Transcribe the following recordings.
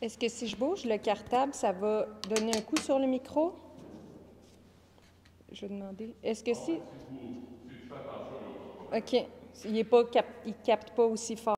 Est-ce que si je bouge le cartable, ça va donner un coup sur le micro? Je vais demander. Est-ce que Non, si... mais si tu fais attention, il n'y a aucun problème. OK. Il capte pas aussi fort.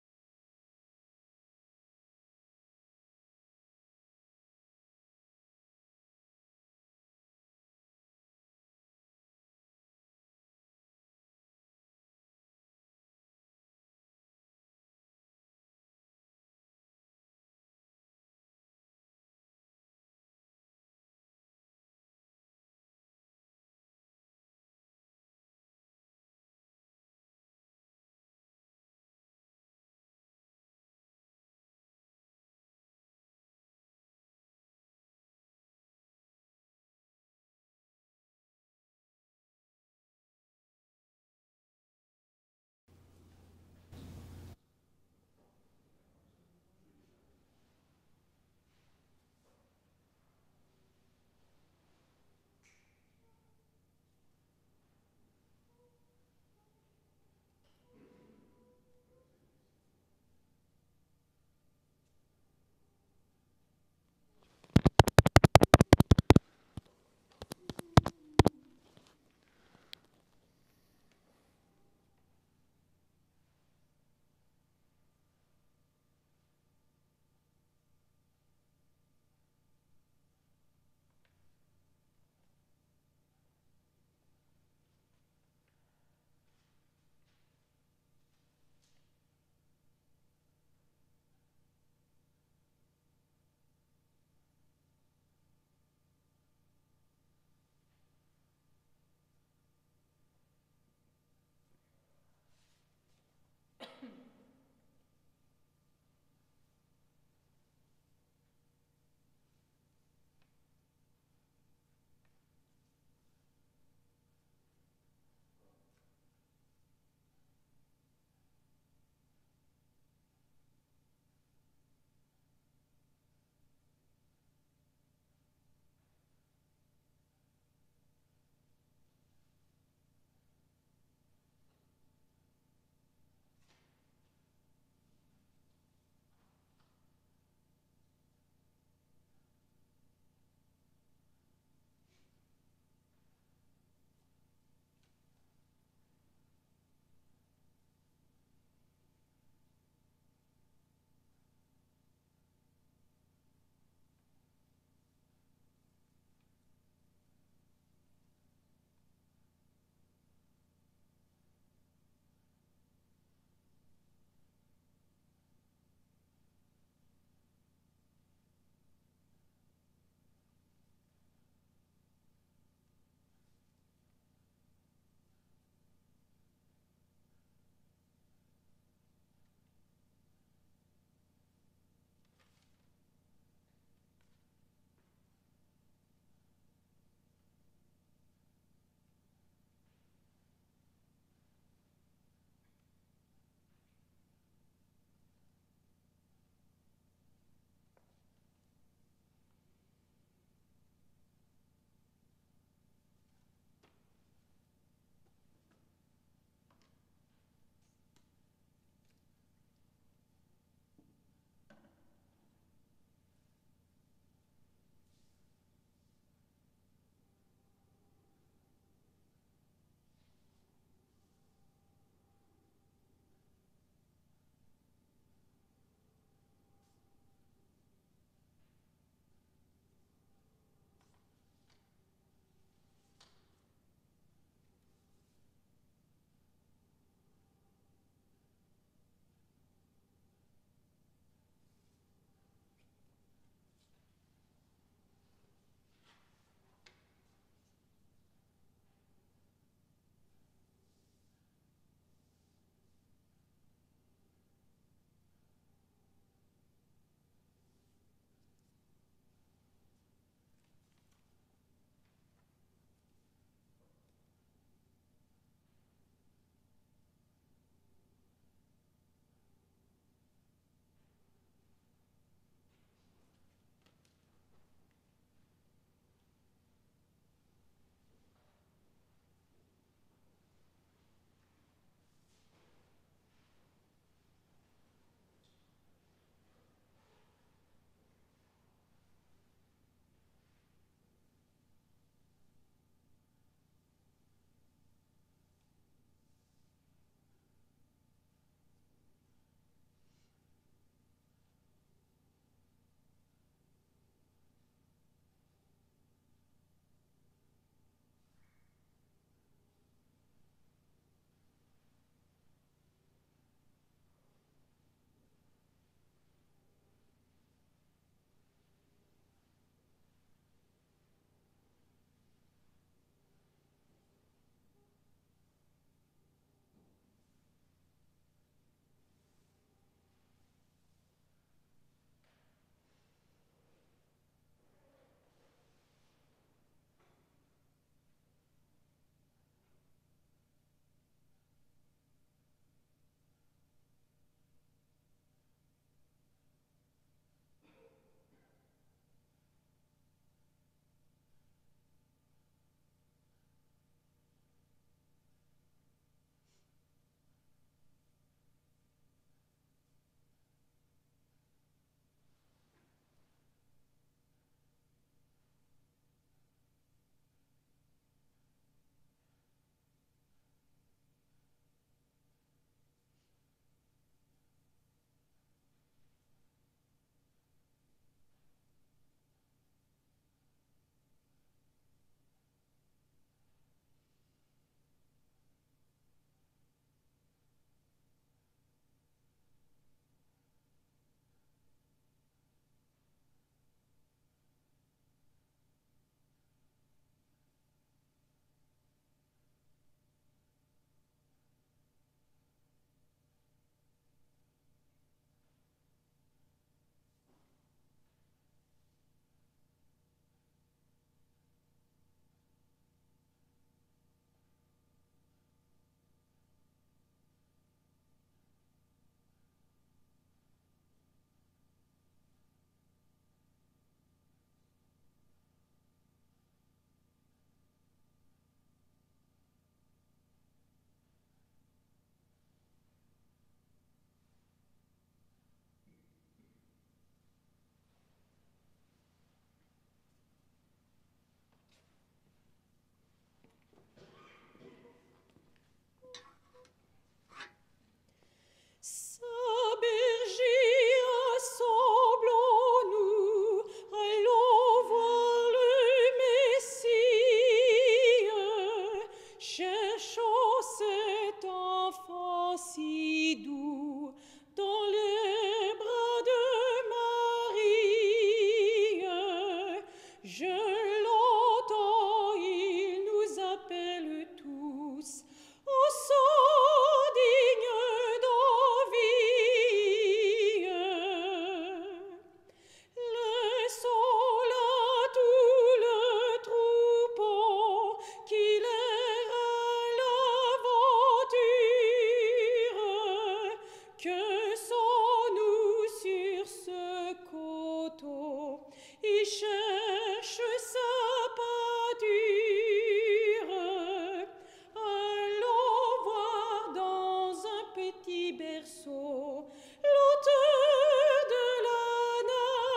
petit berceau, l'auteur de la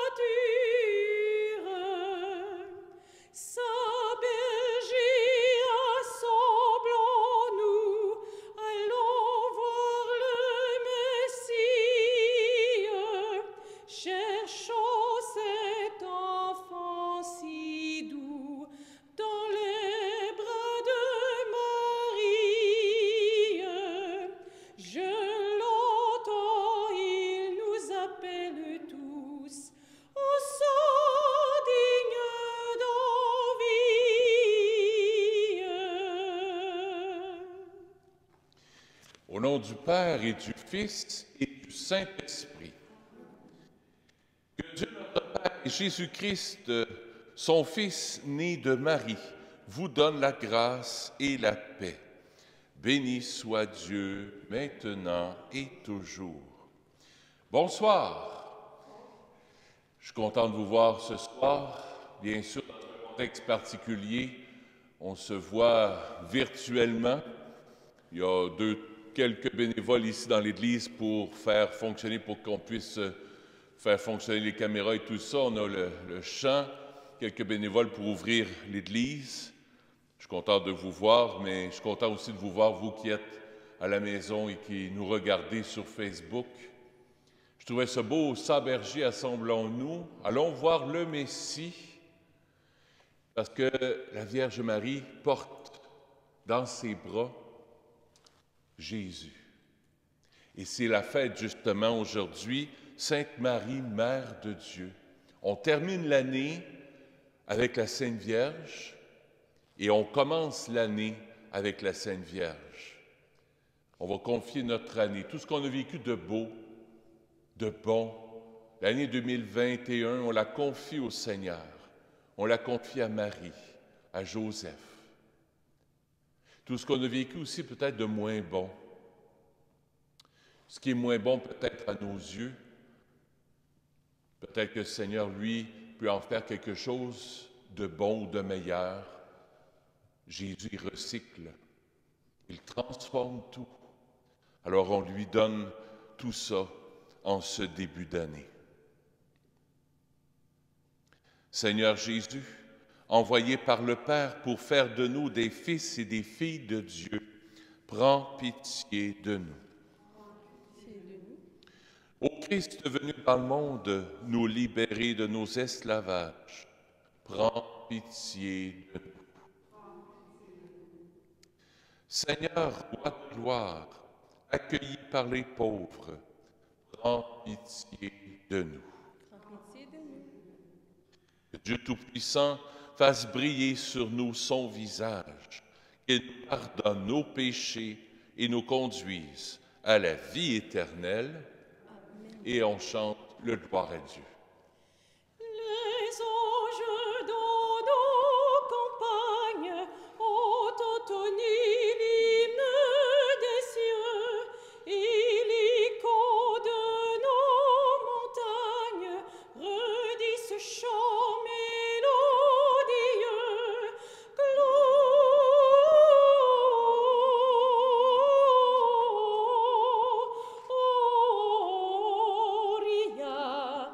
nature. Sa berger assemblons-nous, allons voir le Messie. Cherchons cet enfant si doux dans les bras de Marie. Je l'entends, il nous appelle tous au sang digne d'envie. Au nom du Père et du Fils et du Saint-Esprit. Que Dieu notre Père et Jésus-Christ, son Fils né de Marie, vous donne la grâce et la paix. Béni soit Dieu, maintenant et toujours. Bonsoir. Je suis content de vous voir ce soir. Bien sûr, dans un contexte particulier, on se voit virtuellement. Il y a quelques bénévoles ici dans l'église pour qu'on puisse faire fonctionner les caméras et tout ça. On a le chant, quelques bénévoles pour ouvrir l'église. Je suis content de vous voir, mais je suis content aussi de vous voir, vous qui êtes à la maison et qui nous regardez sur Facebook. Je trouvais ça beau, ça, berger, assemblons-nous. Allons voir le Messie, parce que la Vierge Marie porte dans ses bras Jésus. Et c'est la fête justement aujourd'hui, Sainte Marie, Mère de Dieu. On termine l'année avec la Sainte Vierge et on commence l'année avec la Sainte Vierge. On va confier notre année, tout ce qu'on a vécu de beau, de bon. L'année 2021, on la confie au Seigneur. On la confie à Marie, à Joseph. Tout ce qu'on a vécu aussi peut-être de moins bon. Ce qui est moins bon peut-être à nos yeux. Peut-être que le Seigneur, lui, peut en faire quelque chose de bon ou de meilleur. Jésus, il recycle. Il transforme tout. Alors on lui donne tout ça en ce début d'année. Seigneur Jésus, envoyé par le Père pour faire de nous des fils et des filles de Dieu, prends pitié de nous. Ô Christ venu dans le monde, nous libérer de nos esclavages, prends pitié de nous. Seigneur, roi de gloire, accueilli par les pauvres, prends pitié de nous. Que Dieu Tout-Puissant fasse briller sur nous son visage, qu'il nous pardonne nos péchés et nous conduise à la vie éternelle. Et on chante le gloire à Dieu. Les anges dans nos campagnes ont entonné l'hymne des cieux, et l'écho de nos montagnes redit ce chant mélodieux. Gloria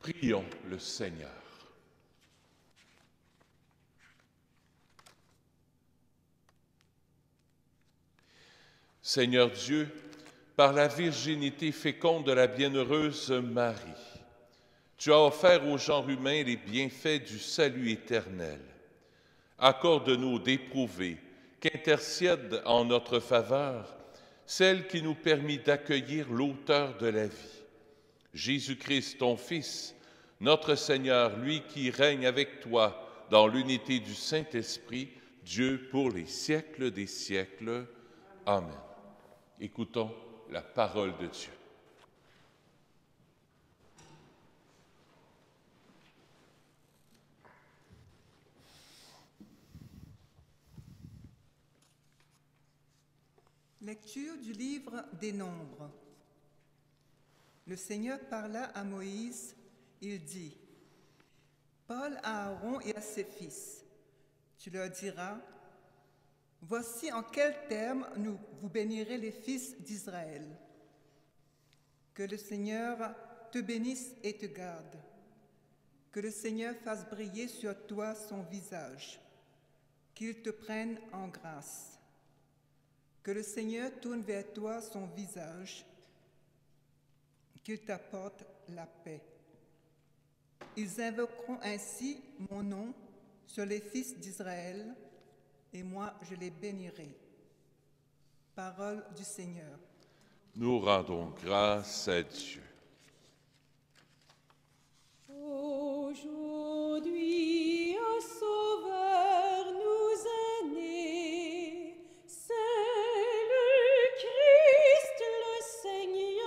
Prions le Seigneur. Seigneur Dieu, par la virginité féconde de la bienheureuse Marie, tu as offert au genre humain les bienfaits du salut éternel. Accorde-nous d'éprouver, qu'intercède en notre faveur, celle qui nous permit d'accueillir l'auteur de la vie, Jésus-Christ, ton Fils, notre Seigneur, lui qui règne avec toi dans l'unité du Saint-Esprit, Dieu pour les siècles des siècles. Amen. Écoutons la parole de Dieu. Lecture du livre des Nombres. Le Seigneur parla à Moïse, il dit, « Parle à Aaron et à ses fils. Tu leur diras, « Voici en quels termes vous bénirez les fils d'Israël. Que le Seigneur te bénisse et te garde. Que le Seigneur fasse briller sur toi son visage. Qu'il te prenne en grâce. Que le Seigneur tourne vers toi son visage, qu'il t'apporte la paix. Ils invoqueront ainsi mon nom sur les fils d'Israël, et moi je les bénirai. » Parole du Seigneur. Nous rendons grâce à Dieu. Aujourd'hui, un Sauveur nous est né, c'est le Christ le Seigneur.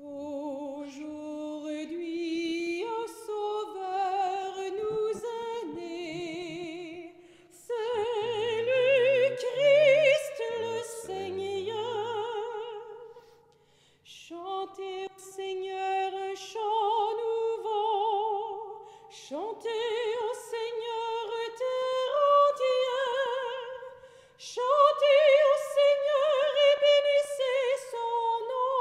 Aujourd'hui, un Sauveur nous est né, c'est le Christ le Seigneur. Chantez au Seigneur un chant nouveau, chantez au Seigneur terre entière, chantez au Seigneur et bénissez son nom.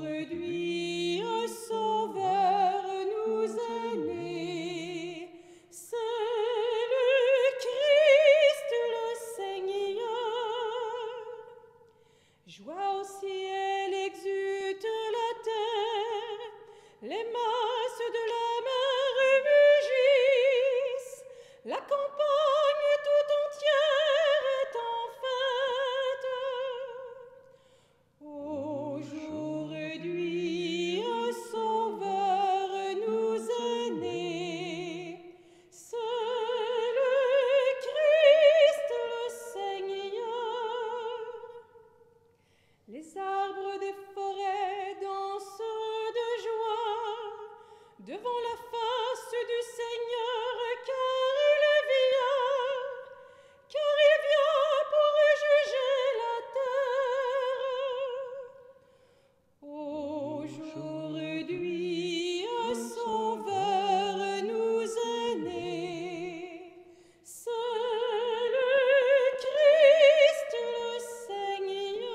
Aujourd'hui, un Sauveur nous est né, c'est le Christ le Seigneur. Joie au ciel exulte la terre, les masses de la mer mugissent, la campagne tout entière est en fête. Aujourd'hui, un Sauveur nous est né, c'est le Christ le Seigneur. Les arbres des forêts dansent de joie devant la face du Seigneur, car il vient pour juger la terre. Aujourd'hui, un Sauveur nous est né, c'est le Christ le Seigneur.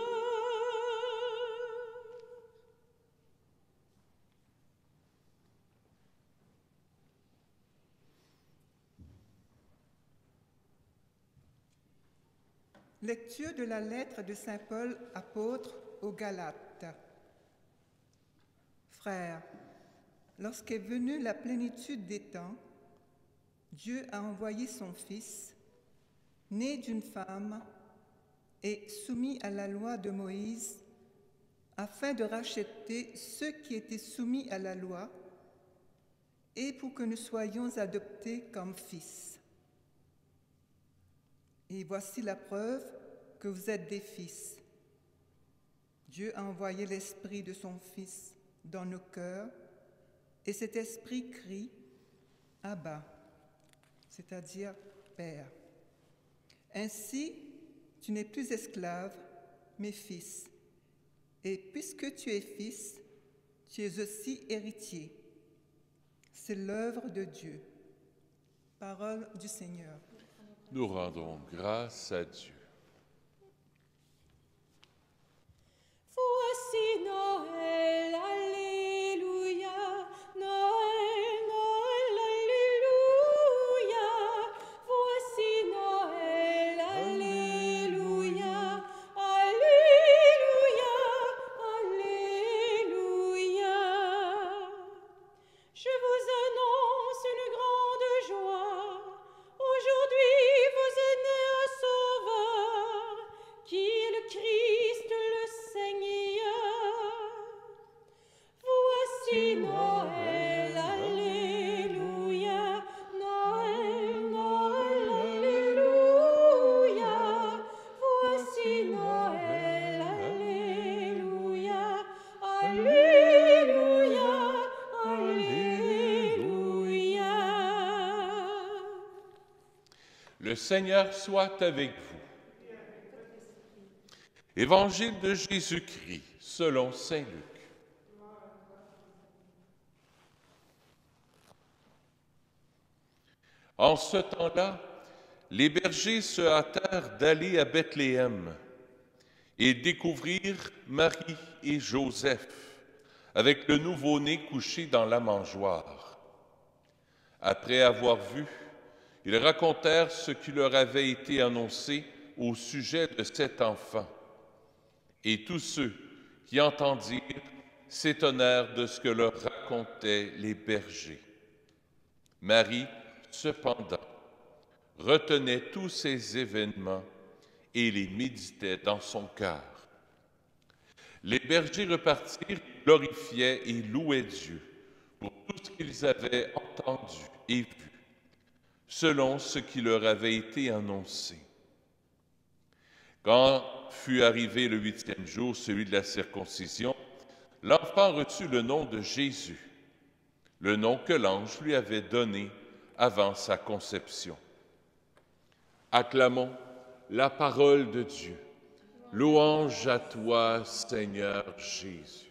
Lecture de la lettre de saint Paul, apôtre aux Galates. Frères, lorsqu'est venue la plénitude des temps, Dieu a envoyé son Fils, né d'une femme et soumis à la loi de Moïse, afin de racheter ceux qui étaient soumis à la loi et pour que nous soyons adoptés comme fils. Et voici la preuve que vous êtes des fils. Dieu a envoyé l'Esprit de son Fils dans nos cœurs, et cet Esprit crie « Abba », c'est-à-dire « Père ». Ainsi, tu n'es plus esclave, mais fils. Et puisque tu es fils, tu es aussi héritier. C'est l'œuvre de Dieu. Parole du Seigneur. Nous rendons grâce à Dieu. Vous Seigneur soit avec vous. Évangile de Jésus-Christ selon saint Luc. En ce temps-là, les bergers se hâtèrent d'aller à Bethléem et découvrirent Marie et Joseph avec le nouveau-né couché dans la mangeoire. Après avoir vu, ils racontèrent ce qui leur avait été annoncé au sujet de cet enfant. Et tous ceux qui entendirent s'étonnèrent de ce que leur racontaient les bergers. Marie, cependant, retenait tous ces événements et les méditait dans son cœur. Les bergers repartirent, glorifiaient et louaient Dieu pour tout ce qu'ils avaient entendu et vu, selon ce qui leur avait été annoncé. Quand fut arrivé le 8e jour, celui de la circoncision, l'enfant reçut le nom de Jésus, le nom que l'ange lui avait donné avant sa conception. Acclamons la parole de Dieu. Louange à toi, Seigneur Jésus.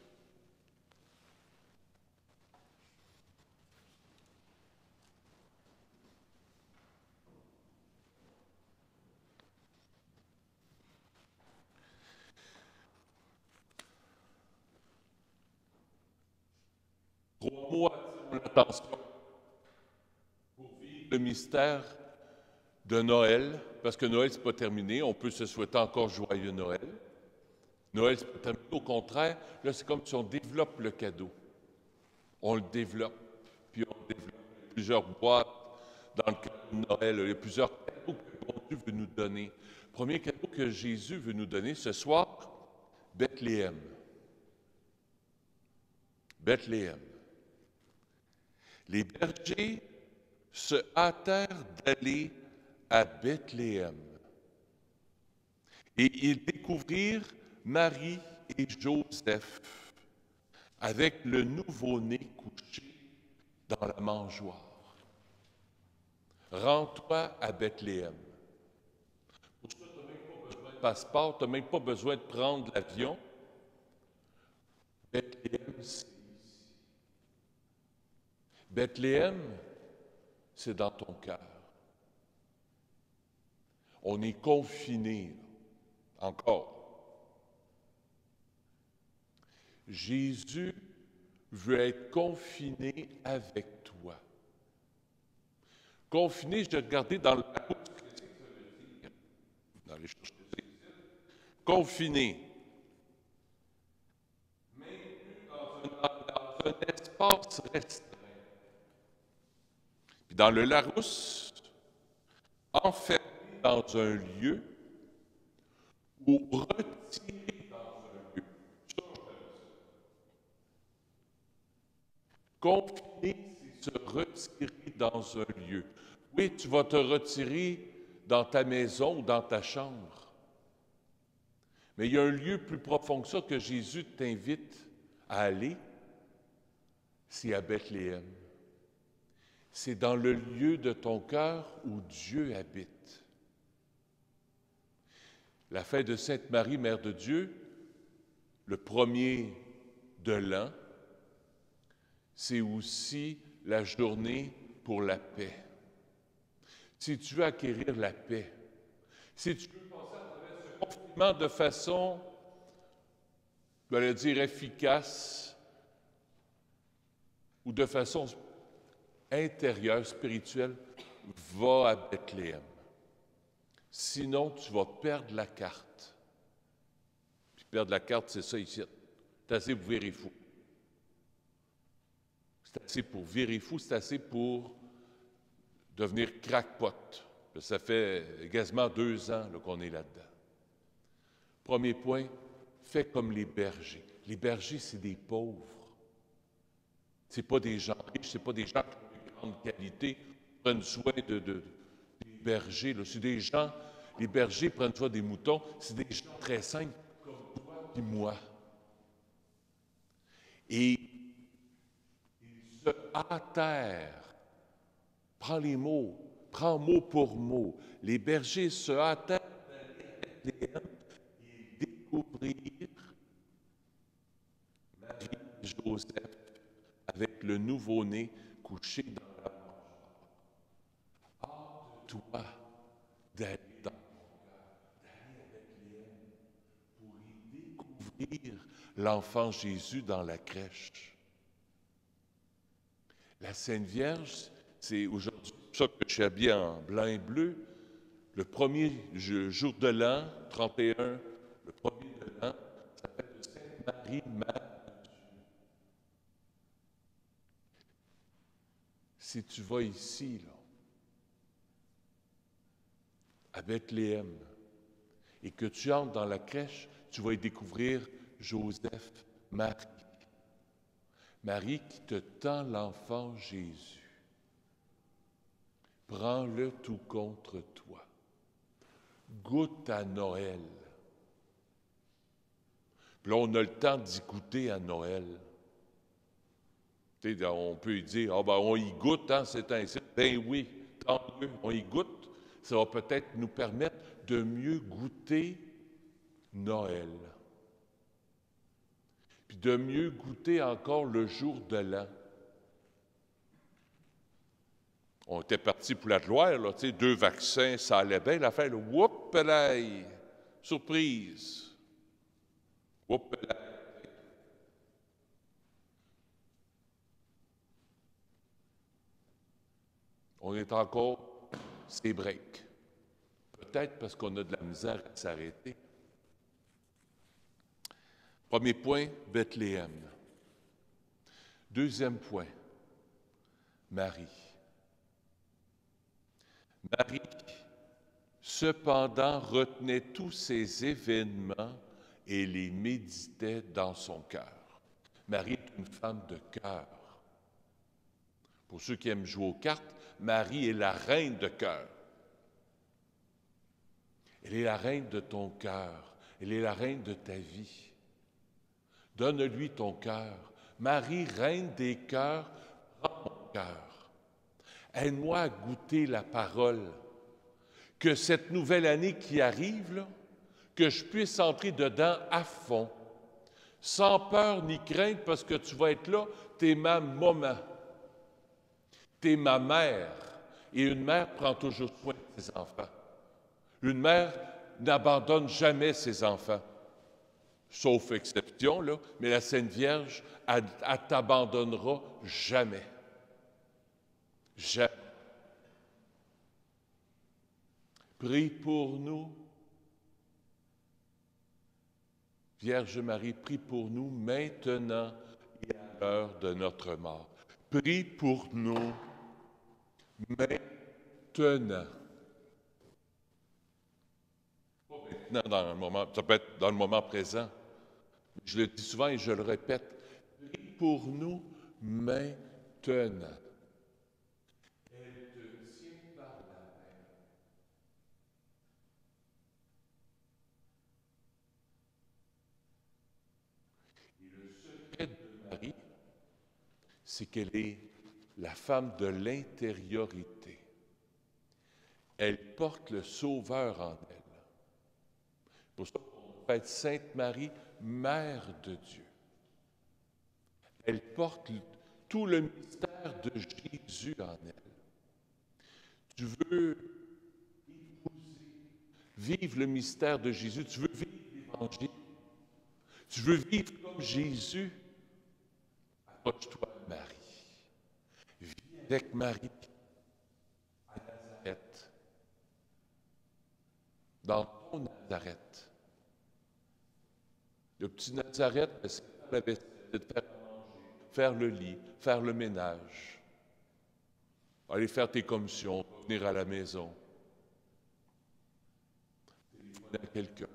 Trois mots attirent l'attention pour vivre le mystère de Noël, parce que Noël, ce n'est pas terminé. On peut se souhaiter encore joyeux Noël. Noël, ce n'est pas terminé. Au contraire, là, c'est comme si on développe le cadeau. On le développe, puis on développe plusieurs boîtes dans le cadeau de Noël. Il y a plusieurs cadeaux que bon Dieu veut nous donner. Le premier cadeau que Jésus veut nous donner ce soir, Bethléem. Bethléem. Les bergers se hâtèrent d'aller à Bethléem. Et ils découvrirent Marie et Joseph avec le nouveau-né couché dans la mangeoire. Rends-toi à Bethléem. Pour ça, tu n'as même pas besoin de passeport, tu n'as même pas besoin de prendre l'avion. Bethléem, c'est ici. Bethléem, c'est dans ton cœur. On est confiné, encore. Jésus veut être confiné avec toi. Confiné, je l'ai regardé dans le Larousse. Qu'est-ce que ça veut dire? Dans les choses que confiné. Maintenu dans un espace restreint. Puis dans le Larousse, enfermé dans un lieu ou retiré dans un lieu. Confiner, c'est se retirer dans un lieu. Oui, tu vas te retirer dans ta maison ou dans ta chambre. Mais il y a un lieu plus profond que ça que Jésus t'invite à aller, c'est à Bethléem. C'est dans le lieu de ton cœur où Dieu habite. La fête de Sainte Marie, Mère de Dieu, le premier de l'an, c'est aussi la journée pour la paix. Si tu veux acquérir la paix, si tu veux passer à travers ce confinement de façon, je vais le dire, efficace ou de façon intérieure, spirituelle, va à Bethléem. Sinon, tu vas perdre la carte. Puis perdre la carte, c'est ça ici. C'est assez pour virer fou. C'est assez pour virer fou, c'est assez pour devenir crackpot. Ça fait quasiment 2 ans qu'on est là-dedans. Premier point, fais comme les bergers. Les bergers, c'est des pauvres. Ce n'est pas des gens riches, ce n'est pas des gens qui ont de grandes qualités, qui prennent soin des bergers. C'est des gens, les bergers prennent soin des moutons, c'est des gens très simples comme toi et moi. Et ils se hâtèrent. Prends les mots, prends mot pour mot. Les bergers se hâtèrent d'aller à Bethléem et découvrir Marie et Joseph avec le nouveau-né couché dans la mangeoire. Hâte-toi d'aller dans mon cœur, d'aller à Bethléem pour y découvrir l'enfant Jésus dans la crèche. La Sainte Vierge, c'est aujourd'hui pour ça que je suis habillé en blanc et bleu. Le premier jour de l'an, 31, le premier de l'an, ça s'appelle Sainte Marie, Mère de Dieu. Si tu vas ici, là, à Bethléem, et que tu entres dans la crèche, tu vas y découvrir Joseph, Marie. Marie qui te tend l'enfant Jésus. Prends-le tout contre toi. Goûte à Noël. Puis là, on a le temps d'y goûter à Noël. Tu sais, on peut y dire, ah ben on y goûte, hein, c'est ainsi. Ben oui, tant mieux, on y goûte. Ça va peut-être nous permettre de mieux goûter Noël. Puis de mieux goûter encore le jour de l'an. On était parti pour la Loire, là, tu sais, 2 vaccins, ça allait bien, l'affaire, là, whoop, pelaille, surprise. Whoop, pelaille. On est encore, c'est break. Peut-être parce qu'on a de la misère à s'arrêter. Premier point, Bethléem. Deuxième point, Marie. Marie, cependant, retenait tous ces événements et les méditait dans son cœur. Marie est une femme de cœur. Pour ceux qui aiment jouer aux cartes, Marie est la reine de cœur. Elle est la reine de ton cœur. Elle est la reine de ta vie. Donne-lui ton cœur. Marie, reine des cœurs, prends mon cœur. Aide-moi à goûter la parole. Que cette nouvelle année qui arrive, là, que je puisse entrer dedans à fond, sans peur ni crainte, parce que tu vas être là, t'es ma maman, t'es ma mère. Et une mère prend toujours soin de ses enfants. Une mère n'abandonne jamais ses enfants. Sauf exception, là, mais la Sainte Vierge, elle t'abandonnera jamais. Jamais. Prie pour nous. Vierge Marie, prie pour nous maintenant et à l'heure de notre mort. Prie pour nous maintenant. Pas maintenant dans le moment, ça peut être dans le moment présent. Je le dis souvent et je le répète. Prie pour nous maintenant. Marie, c'est qu'elle est la femme de l'intériorité. Elle porte le Sauveur en elle. Pour ça, on peut être Sainte Marie, Mère de Dieu. Elle porte tout le mystère de Jésus en elle. Tu veux vivre le mystère de Jésus, tu veux vivre l'Évangile, tu veux vivre comme Jésus, approche-toi de Marie. Vis avec Marie à Nazareth, dans ton Nazareth. Le petit Nazareth, c'est la vaisselle, de faire manger, faire le lit, faire le ménage, aller faire tes commissions, venir à la maison, téléphoner à quelqu'un.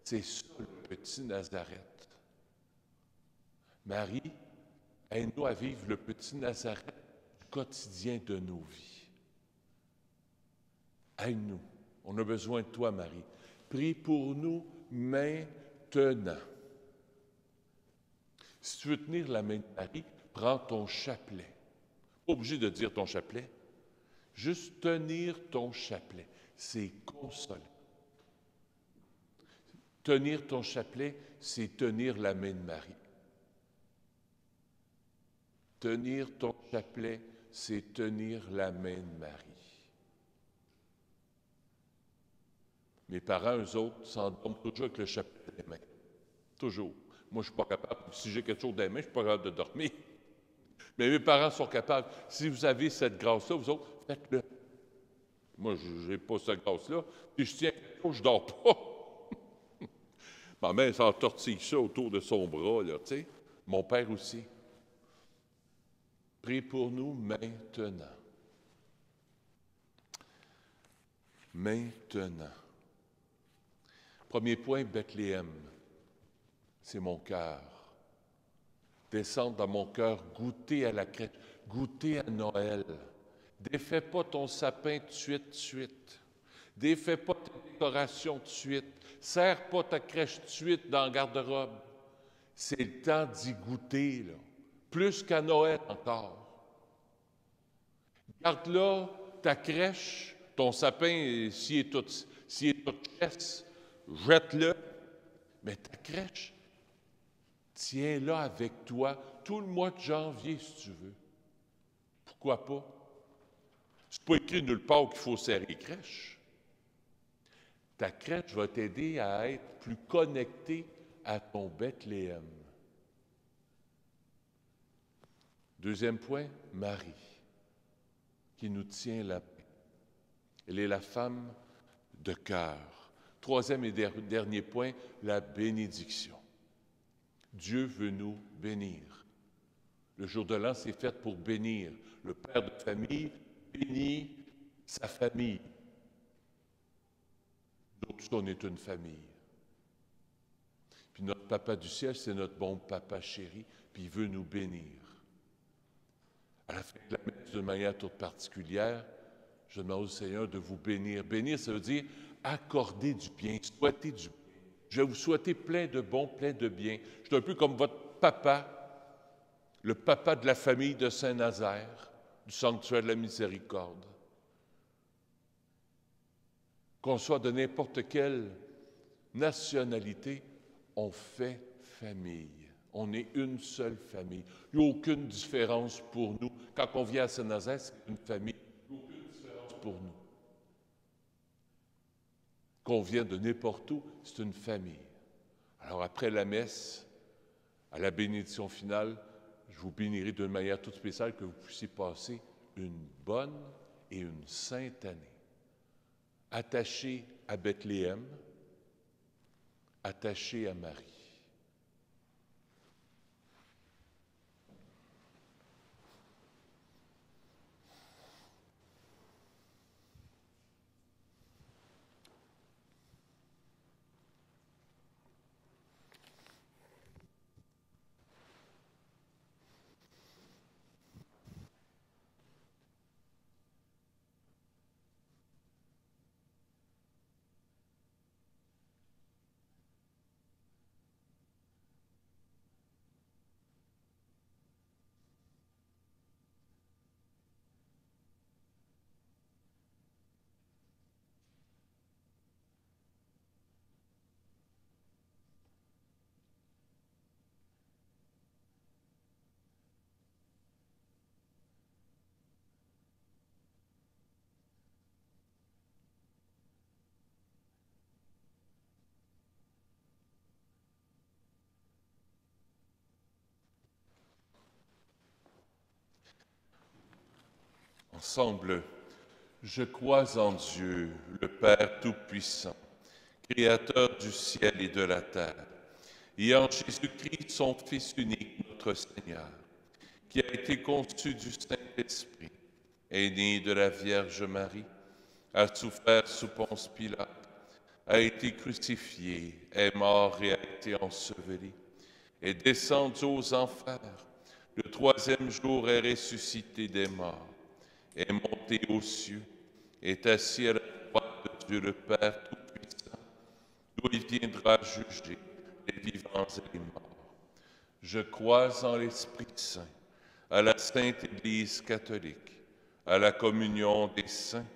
C'est ça le petit Nazareth. Marie, aide-nous à vivre le petit Nazareth du quotidien de nos vies. Aide-nous. On a besoin de toi, Marie. Prie pour nous maintenant. Si tu veux tenir la main de Marie, prends ton chapelet. Pas obligé de dire ton chapelet. Juste tenir ton chapelet, c'est consolant. Tenir ton chapelet, c'est tenir la main de Marie. Tenir ton chapelet, c'est tenir la main de Marie. Mes parents, eux autres, s'endorment toujours avec le chapelet des mains. Toujours. Moi, je ne suis pas capable. Si j'ai quelque chose dans les mains, je ne suis pas capable de dormir. Mais mes parents sont capables. Si vous avez cette grâce-là, vous autres, faites-le. Moi, je n'ai pas cette grâce-là. Si je tiens quelque chose, je ne dors pas. Ma mère s'entortille ça autour de son bras, là, tu sais. Mon père aussi. Prie pour nous maintenant. Maintenant. Premier point, Bethléem. C'est mon cœur. Descendre dans mon cœur, goûter à la crèche, goûter à Noël. Défais pas ton sapin de suite. Défais pas tes décorations de suite. Serre pas ta crèche de suite dans le garde-robe. C'est le temps d'y goûter, là. Plus qu'à Noël encore. Garde là ta crèche, ton sapin, s'il est tout chesse, jette-le. Mais ta crèche, tiens-la avec toi tout le mois de janvier, si tu veux. Pourquoi pas? C'est pas écrit nulle part qu'il faut serrer crèche. Ta crèche va t'aider à être plus connecté à ton Bethléem. Deuxième point, Marie, qui nous tient la main. Elle est la femme de cœur. Troisième et dernier point, la bénédiction. Dieu veut nous bénir. Le jour de l'an, c'est fait pour bénir. Le père de famille bénit sa famille. Nous tous, on est une famille. Puis notre papa du ciel, c'est notre bon papa chéri, puis il veut nous bénir. À la fin de la messe, d'une manière toute particulière, je demande au Seigneur de vous bénir. Bénir, ça veut dire accorder du bien, souhaiter du bien. Je vais vous souhaiter plein de bons, plein de bien. Je suis un peu comme votre papa, le papa de la famille de Saint-Nazaire, du sanctuaire de la miséricorde. Qu'on soit de n'importe quelle nationalité, on fait famille. On est une seule famille. Il n'y a aucune différence pour nous. Quand on vient à Saint-Nazaire, c'est une famille. Il n'y a aucune différence pour nous. Qu'on vienne de n'importe où, c'est une famille. Alors après la messe, à la bénédiction finale, je vous bénirai d'une manière toute spéciale que vous puissiez passer une bonne et une sainte année. Attaché à Bethléem, attaché à Marie. Ensemble, je crois en Dieu, le Père Tout-Puissant, Créateur du ciel et de la terre, et en Jésus-Christ, son Fils unique, notre Seigneur, qui a été conçu du Saint-Esprit, est né de la Vierge Marie, a souffert sous Ponce Pilate, a été crucifié, est mort et a été enseveli, est descendu aux enfers, le troisième jour est ressuscité des morts, est monté aux cieux, est assis à la droite de Dieu le Père Tout-Puissant, d'où il viendra juger les vivants et les morts. Je crois en l'Esprit Saint, à la Sainte Église catholique, à la communion des saints,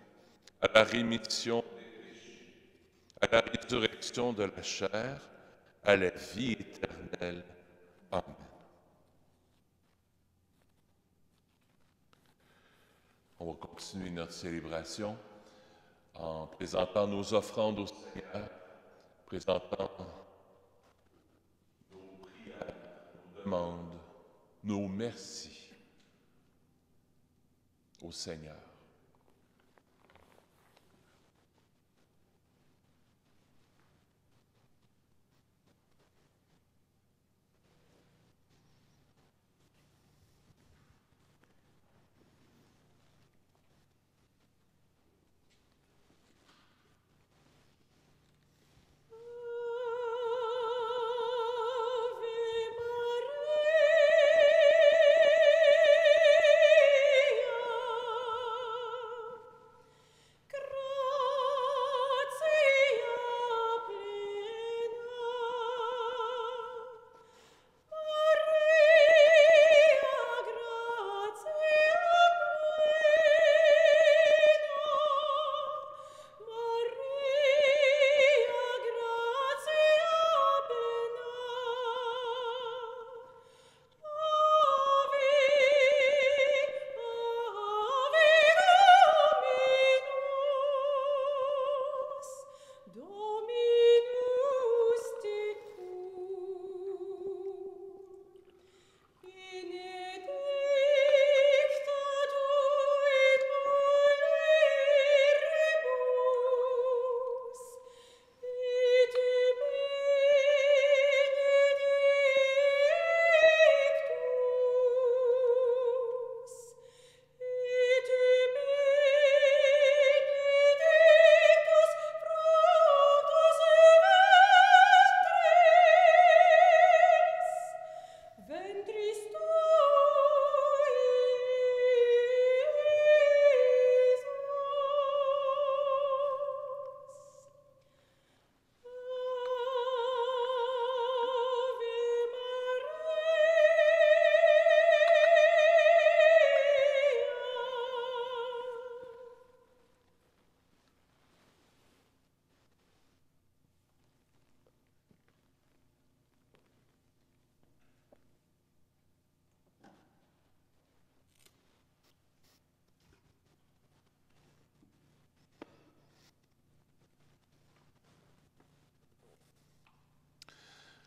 à la rémission des péchés, à la résurrection de la chair, à la vie éternelle. Amen. On va continuer notre célébration en présentant nos offrandes au Seigneur, présentant nos prières, nos demandes, nos merci au Seigneur.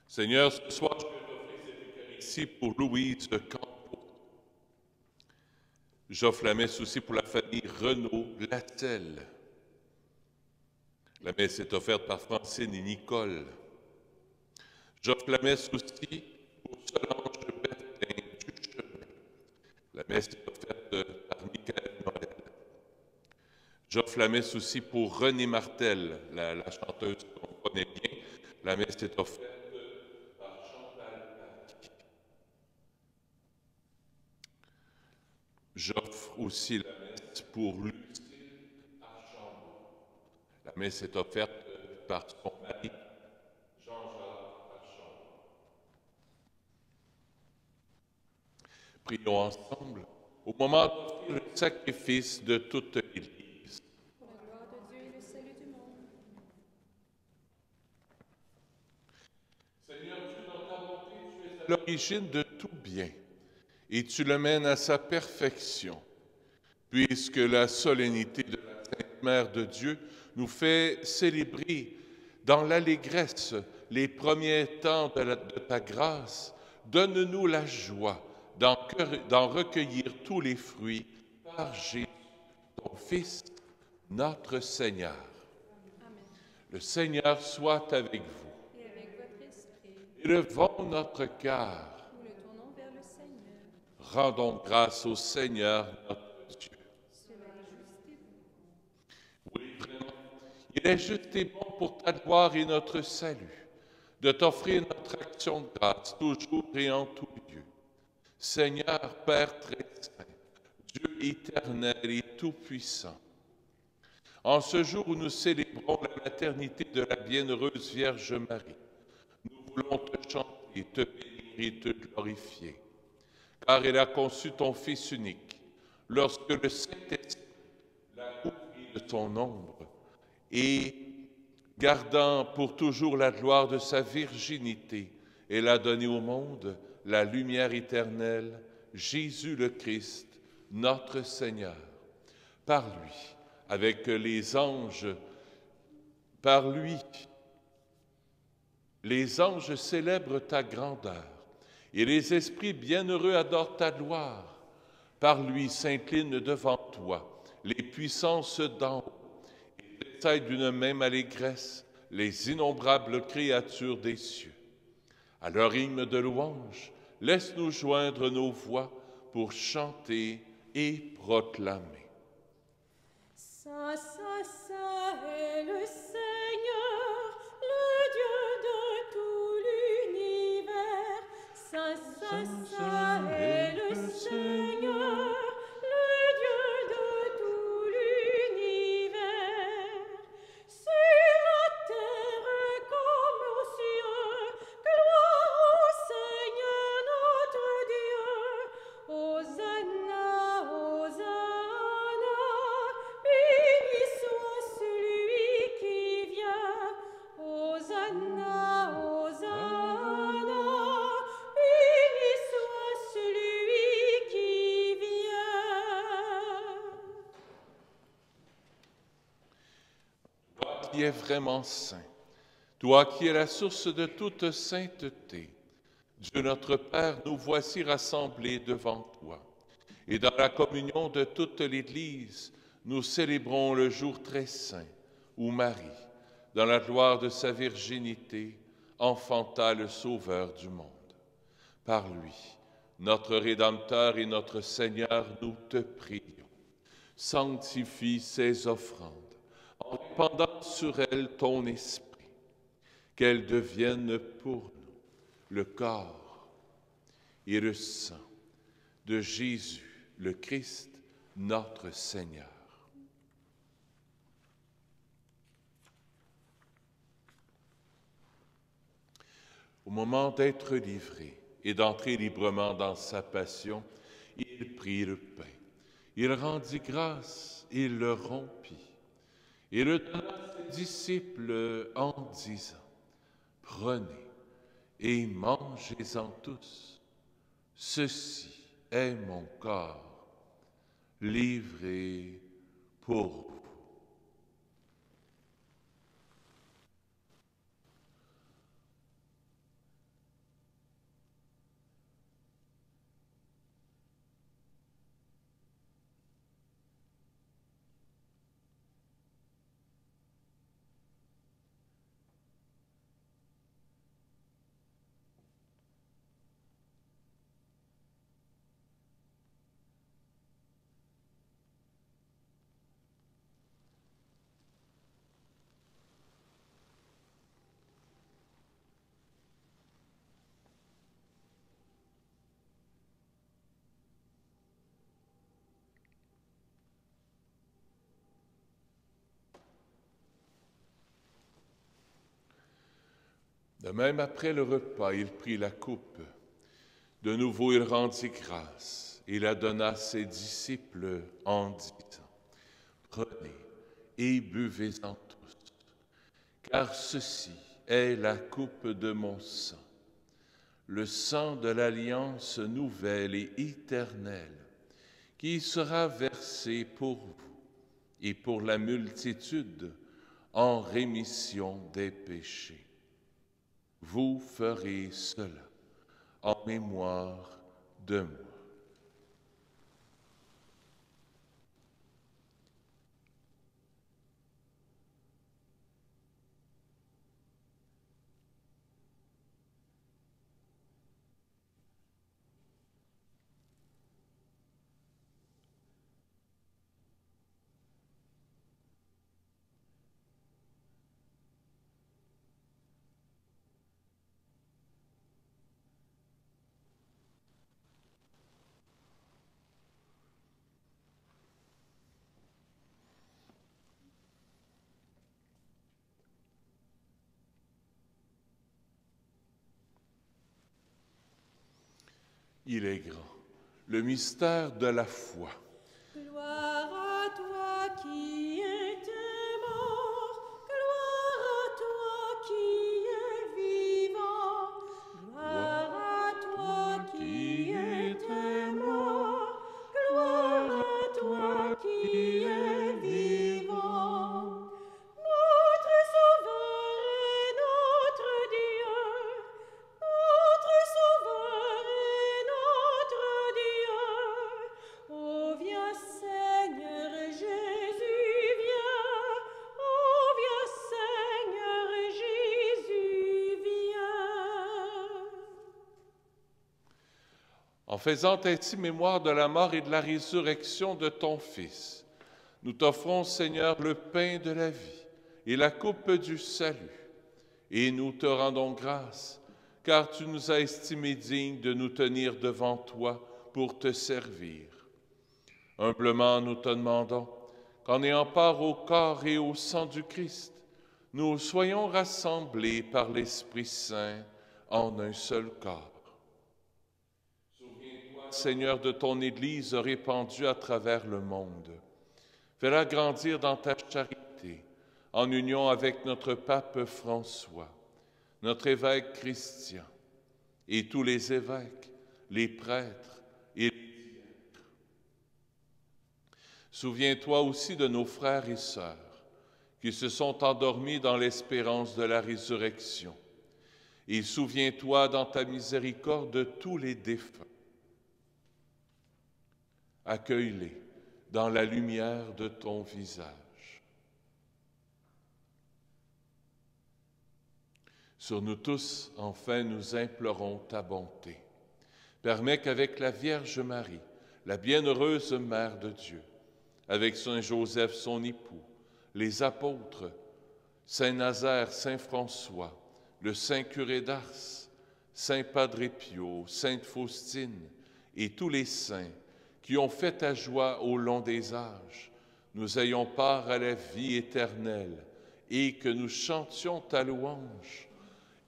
Seigneur, ce soir, je vais t'offrir cette Eucharistie pour Louise Campo. J'offre la messe aussi pour la famille Renaud-Lattel. La messe est offerte par Francine et Nicole. J'offre la messe aussi pour Solange Bertin Duchemin. La messe est offerte par Michael Noël. J'offre la messe aussi pour René Martel, la chanteuse qu'on connaît bien. La messe est offerte par Chantal Paty. J'offre aussi la messe pour Lucille Archambault. La messe est offerte par son mari, Jean-Jacques Archambault. Prions ensemble au moment d'offrir le sacrifice de toute l'Église. Pour la gloire de Dieu et le salut du monde. Seigneur Dieu, dans ta bonté, tu es à l'origine de tout bien et tu le mènes à sa perfection, puisque la solennité de la Sainte Mère de Dieu nous fait célébrer dans l'allégresse les premiers temps de ta grâce. Donne-nous la joie d'en recueillir tous les fruits par Jésus, ton Fils, notre Seigneur. Amen. Le Seigneur soit avec vous. Et avec votre esprit, Élevons notre cœur. nous le tournons vers le Seigneur. Rendons grâce au Seigneur notre Dieu. Cela est juste et bon. Oui, vraiment, il est juste et bon pour ta gloire et notre salut, de t'offrir notre action de grâce toujours et en tout lieu. Seigneur, Père très saint, Dieu éternel et tout-puissant, en ce jour où nous célébrons la maternité de la bienheureuse Vierge Marie, nous voulons te chanter, te bénir et te glorifier, car elle a conçu ton Fils unique, lorsque le Saint-Esprit l'a couvrit de son ombre et, gardant pour toujours la gloire de sa virginité, elle a donné au monde la lumière éternelle, Jésus le Christ, notre Seigneur. Par lui, avec les anges, par lui, les anges célèbrent ta grandeur et les esprits bienheureux adorent ta gloire. Par lui s'inclinent devant toi les puissances d'en haut et précèdent d'une même allégresse les innombrables créatures des cieux. À leur hymne de louange, laisse-nous joindre nos voix pour chanter et proclamer. Saint, Saint, Saint est le Seigneur, le Dieu de tout l'univers. Saint, Saint, Saint est le Seigneur, le Dieu de tout l'univers. Sur la terre comme aux cieux, gloire au Seigneur notre Dieu. Hosanna, Hosanna, béni soit celui qui vient. Hosanna, Hosanna, béni soit celui qui vient. Toi qui es vraiment saint, toi qui es la source de toute sainteté, Dieu notre Père, nous voici rassemblés devant toi. Et dans la communion de toute l'Église, nous célébrons le jour très saint où Marie, dans la gloire de sa virginité, enfanta le Sauveur du monde. Par lui, notre Rédempteur et notre Seigneur, nous te prions. Sanctifie ces offrandes en répandant sur elles ton esprit, qu'elles deviennent pour nous le corps et le sang de Jésus, le Christ, notre Seigneur. Au moment d'être livré et d'entrer librement dans sa passion, il prit le pain. Il rendit grâce, il le rompit et le donna à ses disciples en disant: « Prenez et mangez-en tous. Ceci est mon corps, livré pour vous. » De même, après le repas, il prit la coupe. De nouveau, il rendit grâce et la donna à ses disciples en disant: « Prenez et buvez-en tous, car ceci est la coupe de mon sang, le sang de l'alliance nouvelle et éternelle, qui sera versé pour vous et pour la multitude en rémission des péchés. Vous ferez cela en mémoire de moi. » Il est grand, le mystère de la foi. En faisant ainsi mémoire de la mort et de la résurrection de ton Fils, nous t'offrons, Seigneur, le pain de la vie et la coupe du salut, et nous te rendons grâce, car tu nous as estimés dignes de nous tenir devant toi pour te servir. Humblement, nous te demandons qu'en ayant part au corps et au sang du Christ, nous soyons rassemblés par l'Esprit Saint en un seul corps. Souviens-toi, Seigneur, de ton Église répandue à travers le monde. Fais-la grandir dans ta charité, en union avec notre pape François, notre évêque Christian, et tous les évêques, les prêtres et les diacres. Souviens-toi aussi de nos frères et sœurs qui se sont endormis dans l'espérance de la résurrection. Et souviens-toi dans ta miséricorde de tous les défunts. Accueille-les dans la lumière de ton visage. Sur nous tous, enfin, nous implorons ta bonté. Permets qu'avec la Vierge Marie, la bienheureuse Mère de Dieu, avec Saint Joseph, son époux, les apôtres, Saint Nazaire, Saint François, le Saint curé d'Ars, Saint Padre Pio, Sainte Faustine et tous les saints qui ont fait ta joie au long des âges, nous ayons part à la vie éternelle et que nous chantions ta louange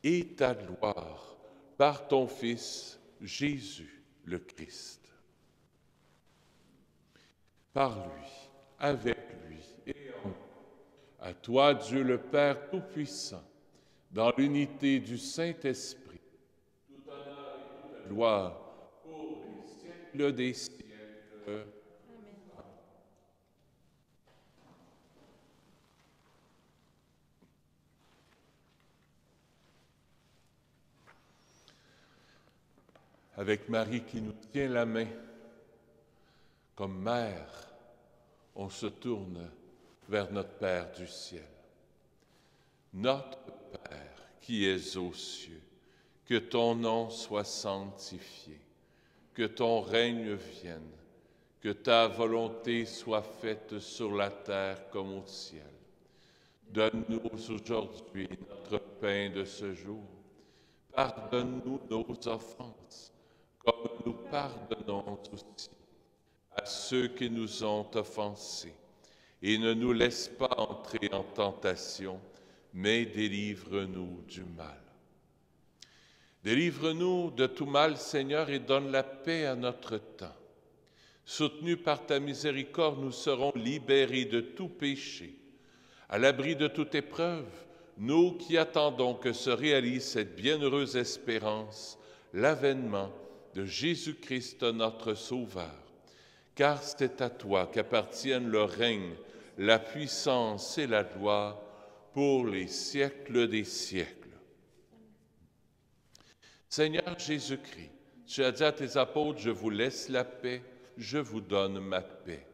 et ta gloire par ton Fils, Jésus le Christ. Par lui, avec lui et en lui, à toi, Dieu le Père Tout-Puissant, dans l'unité du Saint-Esprit, tout honneur et toute gloire pour les siècles des siècles. Amen. Avec Marie qui nous tient la main, comme mère, on se tourne vers notre Père du ciel. Notre Père qui es aux cieux, que ton nom soit sanctifié, que ton règne vienne, que ta volonté soit faite sur la terre comme au ciel. Donne-nous aujourd'hui notre pain de ce jour. Pardonne-nous nos offenses, comme nous pardonnons aussi à ceux qui nous ont offensés. Et ne nous laisse pas entrer en tentation, mais délivre-nous du mal. Délivre-nous de tout mal, Seigneur, et donne la paix à notre temps. Soutenus par ta miséricorde, nous serons libérés de tout péché. À l'abri de toute épreuve, nous qui attendons que se réalise cette bienheureuse espérance, l'avènement de Jésus-Christ notre Sauveur. Car c'est à toi qu'appartiennent le règne, la puissance et la gloire pour les siècles des siècles. Seigneur Jésus-Christ, tu as dit à tes apôtres, je vous laisse la paix, je vous donne ma paix.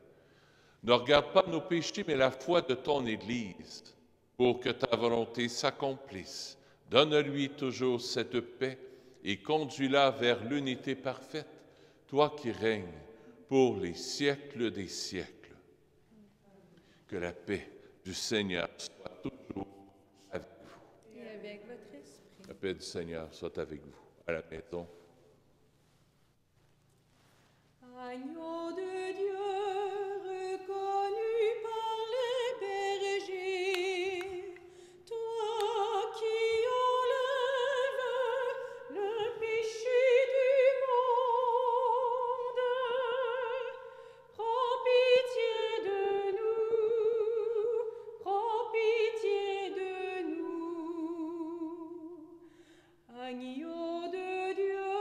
Ne regarde pas nos péchés, mais la foi de ton Église, pour que ta volonté s'accomplisse. Donne-lui toujours cette paix et conduis-la vers l'unité parfaite, toi qui règnes pour les siècles des siècles. Que la paix du Seigneur soit toujours avec vous. Et avec votre esprit. La paix du Seigneur soit avec vous. À la maison. Agneau de Dieu, reconnu par les bergers, toi qui enlèves le péché du monde, prends pitié de nous, prends pitié de nous. Agneau de Dieu,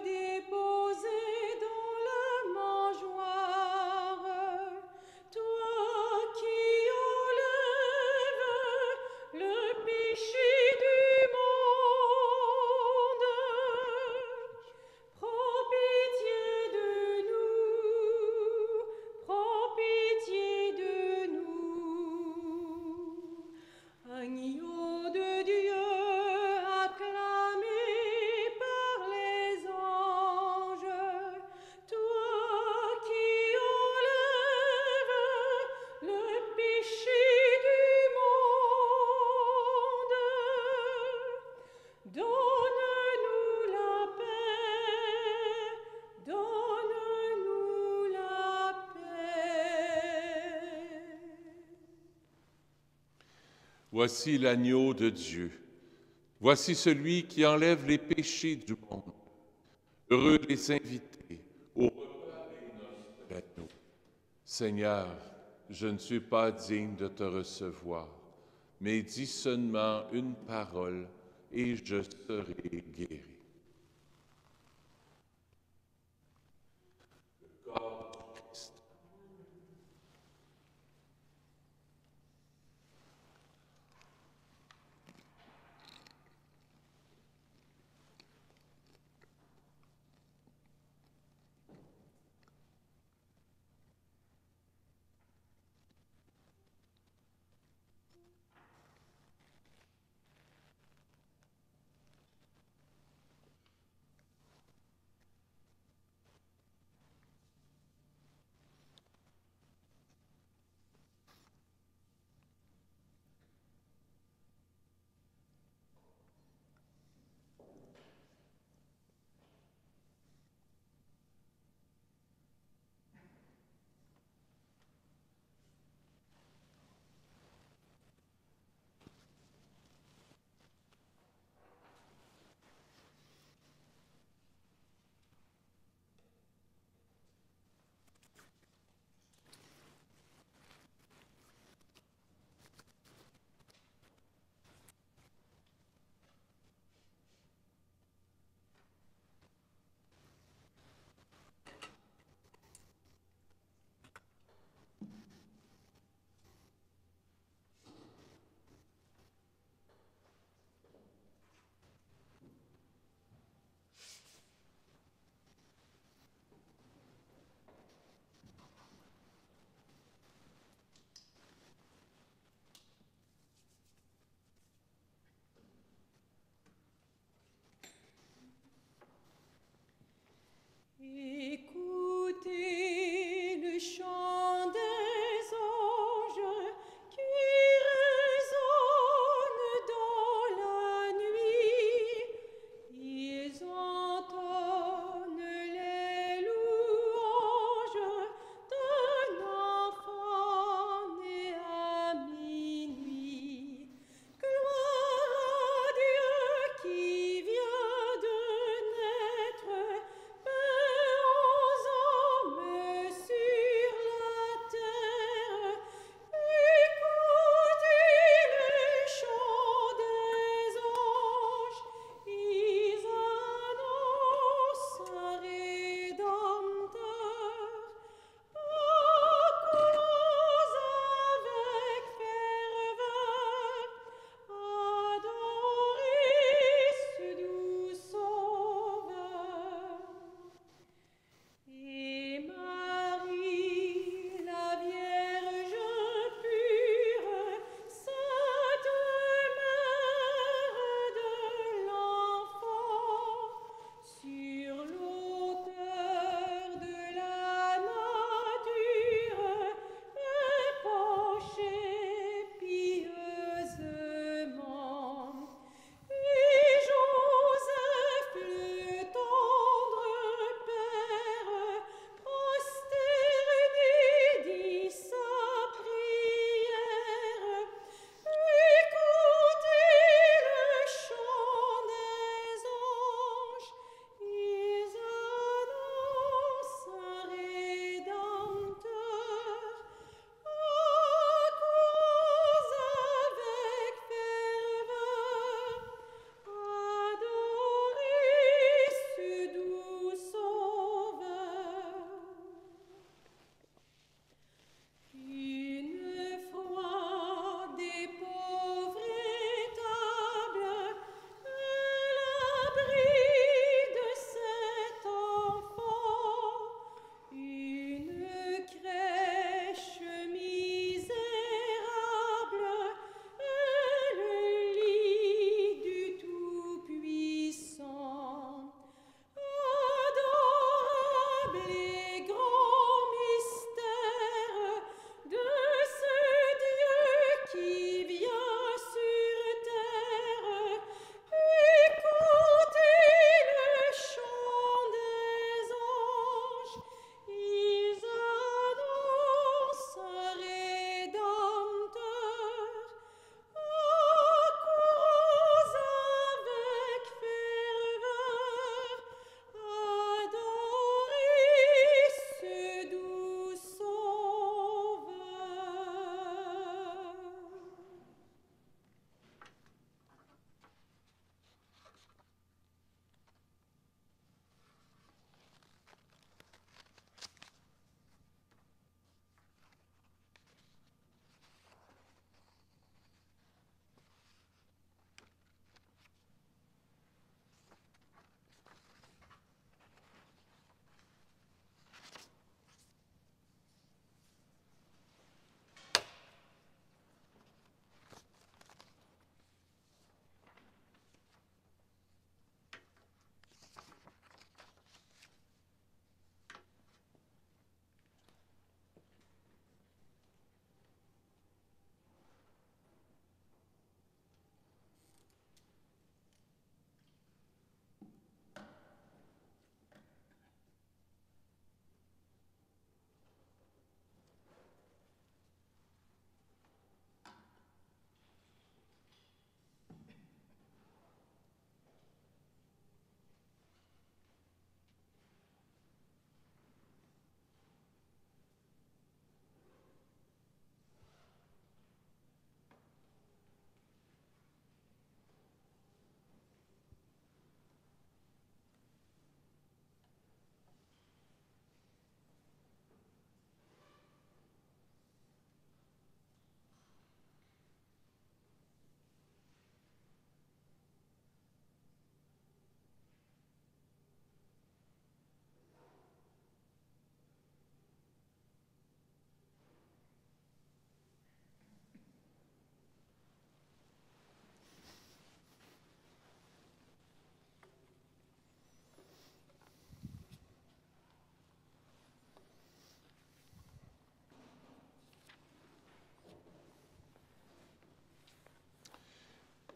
déposé dans la mangeoire, Voici l'agneau de Dieu. Voici celui qui enlève les péchés du monde. Heureux les invités au repas des noces de l'agneau. Seigneur, je ne suis pas digne de te recevoir, mais dis seulement une parole et je serai guéri. Le corps du Christ.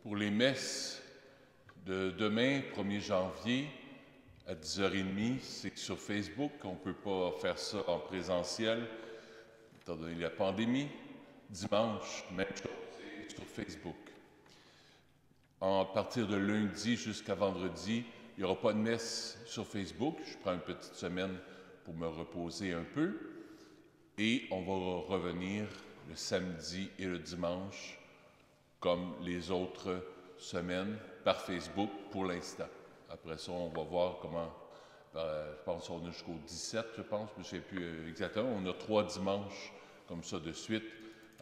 Pour les messes de demain, 1er janvier, à 10h30, c'est sur Facebook. On ne peut pas faire ça en présentiel, étant donné la pandémie. Dimanche, même chose, c'est sur Facebook. À partir de lundi jusqu'à vendredi, il n'y aura pas de messe sur Facebook. Je prends une petite semaine pour me reposer un peu. Et on va revenir le samedi et le dimanche, comme les autres semaines, par Facebook pour l'instant. Après ça, on va voir comment, je pense qu'on a jusqu'au 17, je pense, mais je ne sais plus exactement. On a 3 dimanches comme ça de suite.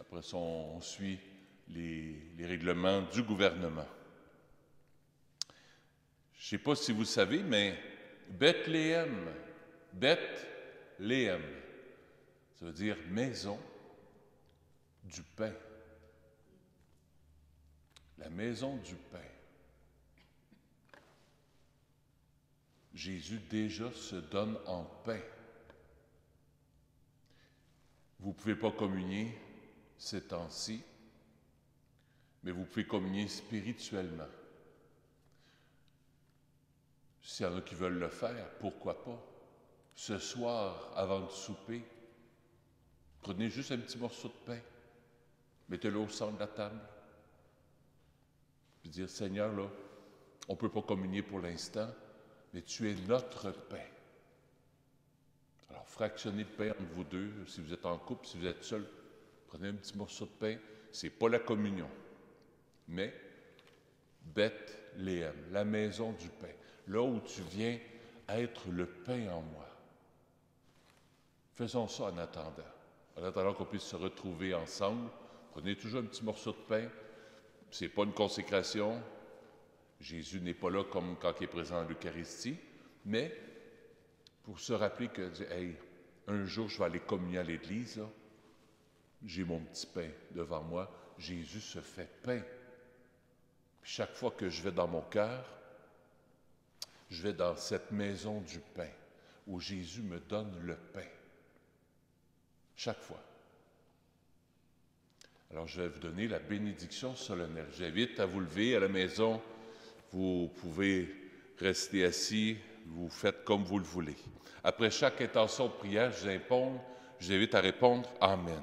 Après ça, on suit les règlements du gouvernement. Je ne sais pas si vous savez, mais Bethléem, ça veut dire maison du pain. La maison du pain. Jésus déjà se donne en pain. Vous ne pouvez pas communier ces temps-ci, mais vous pouvez communier spirituellement. S'il y en a qui veulent le faire, pourquoi pas? Ce soir, avant de souper, prenez juste un petit morceau de pain, mettez-le au centre de la table, puis dire, Seigneur, là, on ne peut pas communier pour l'instant, mais tu es notre pain. Alors, fractionnez le pain entre vous deux, si vous êtes en couple, si vous êtes seul, prenez un petit morceau de pain, ce n'est pas la communion, mais Bethléem, la maison du pain, là où tu viens être le pain en moi. Faisons ça en attendant qu'on puisse se retrouver ensemble. Prenez toujours un petit morceau de pain. Ce n'est pas une consécration. Jésus n'est pas là comme quand il est présent à l'Eucharistie, mais pour se rappeler que, hey, un jour je vais aller communier à l'Église, là, j'ai mon petit pain devant moi, Jésus se fait pain. Puis chaque fois que je vais dans mon cœur, je vais dans cette maison du pain, où Jésus me donne le pain. Chaque fois. Alors, je vais vous donner la bénédiction solennelle. J'invite à vous lever à la maison. Vous pouvez rester assis, vous faites comme vous le voulez. Après chaque intention de prière, je vous invite à répondre « Amen ».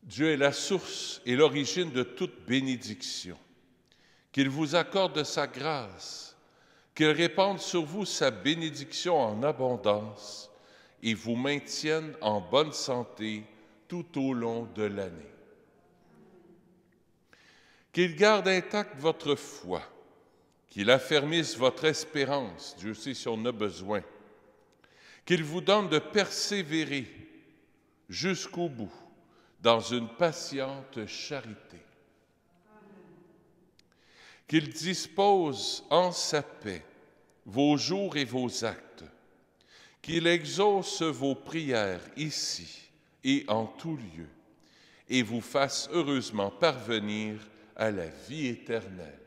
Dieu est la source et l'origine de toute bénédiction. Qu'il vous accorde de sa grâce, qu'il répande sur vous sa bénédiction en abondance et vous maintienne en bonne santé tout au long de l'année. Qu'il garde intacte votre foi, qu'il affermisse votre espérance, Dieu sait si on a besoin, qu'il vous donne de persévérer jusqu'au bout dans une patiente charité, qu'il dispose en sa paix vos jours et vos actes, qu'il exauce vos prières ici et en tout lieu, et vous fasse heureusement parvenir à la vie éternelle.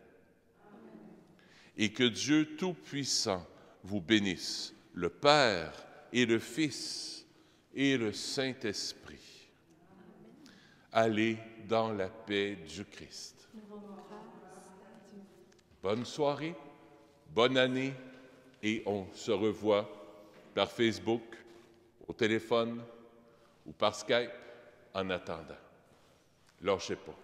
Et que Dieu Tout-Puissant vous bénisse, le Père et le Fils et le Saint-Esprit. Allez dans la paix du Christ. Bonne soirée, bonne année, et on se revoit par Facebook, au téléphone ou par Skype en attendant. Lâchez pas.